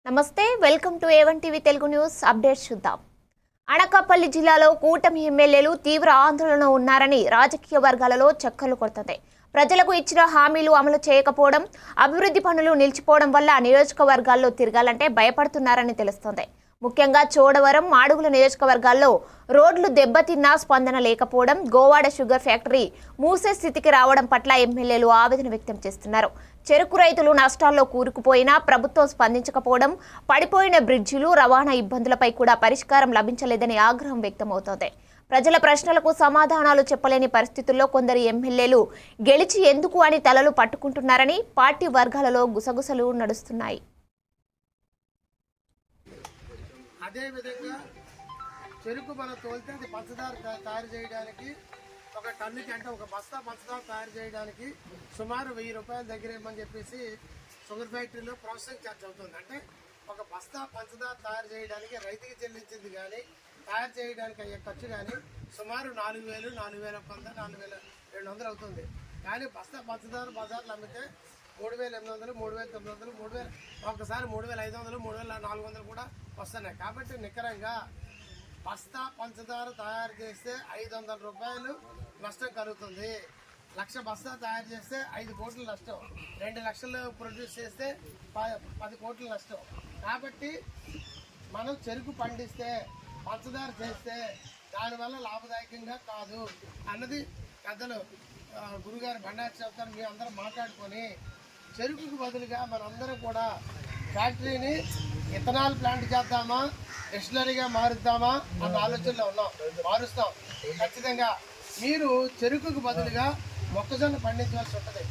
నమస్తే welcome to A1 TV Telugu news updates చూద్దాం. అనకాపల్లి జిల్లాలో కూటమి ఎమ్మెల్యేలు తీవ్ర ఆందోళన ఉన్నారని రాజకీయ వర్గాలలో చక్కర్లు కొడుతుంది. ప్రజలకు ఇచ్చిన హామీలు అమలు చేయకపోవడం, అభివృద్ధి పనులు నిలిచిపోవడం వల్ల నియోజకవర్గాల్లో తిరగాలంటే భయపడుతున్నారని తెలుస్తోంది. ముఖ్యంగా చోడవరం, మాడుగుల నియోజకవర్గాల్లో రోడ్లు దెబ్బతిన్నా స్పందన లేకపోవడం, గోవాడ షుగర్ ఫ్యాక్టరీ మూసే స్థితికి రావడం పట్ల ఎమ్మెల్యేలు ఆవేదన వ్యక్తం చేస్తున్నారు. చెరుకు రైతులు నష్టాల్లో కూరుకుపోయినా ప్రభుత్వం స్పందించకపోవడం, పడిపోయిన బ్రిడ్జిలు, రవాణా ఇబ్బందులపై కూడా పరిష్కారం లభించలేదని ఆగ్రహం వ్యక్తమవుతోంది. ప్రజల ప్రశ్నలకు సమాధానాలు చెప్పలేని పరిస్థితుల్లో కొందరు ఎమ్మెల్యేలు గెలిచి ఎందుకు అని తలలు పట్టుకుంటున్నారని పార్టీ వర్గాలలో గుసగుసలు నడుస్తున్నాయి. అదేవిధంగా చెరుకు మనం తోలితే అది పంచదార తయారు చేయడానికి ఒక టన్నుకి అంటే ఒక బస్తా పంచదార తయారు చేయడానికి సుమారు 1000 రూపాయల దగ్గర ఇవ్వమని చెప్పేసి షుగర్ ఫ్యాక్టరీలో ప్రాసెసింగ్ ఛార్జ్ అవుతుంది. అంటే ఒక బస్తా పంచదార తయారు చేయడానికి రైతుకి చెల్లించింది కానీ తయారు చేయడానికి అయ్యే ఖర్చు కానీ సుమారు 4000, 4100, 4200 అవుతుంది. కానీ బస్తా పంచదార బజార్లు అమ్మితే 3800, 3900, 3000, ఒకసారి 3500, 3400 కూడా వస్తున్నాయి. కాబట్టి నికరంగా బస్తా పంచదార తయారు చేస్తే 500 రూపాయలు నష్టం కలుగుతుంది. 1,00,000 బస్తా తయారు చేస్తే 5 కోట్ల నష్టం, 2 లక్షలు ప్రొడ్యూస్ చేస్తే 10 కోట్ల నష్టం. కాబట్టి మనం చెరుకు పండిస్తే పంచదార చేస్తే దానివల్ల లాభదాయకంగా కాదు అన్నది పెద్దలు గురుగారు బండారు చెప్తారు. మేము అందరం మాట్లాడుకొని చెరుకుకు బదులుగా మనందరం కూడా ఫ్యాక్టరీని ఇథనాల్ ప్లాంట్ చేద్దామా, డిస్టిలరీగా మారుద్దామా అన్న ఆలోచనలో ఉన్నాం. మారుస్తాం ఖచ్చితంగా. మీరు చెరుకుకు బదులుగా మొక్కజొన్న పండించవలసి ఉంటుంది.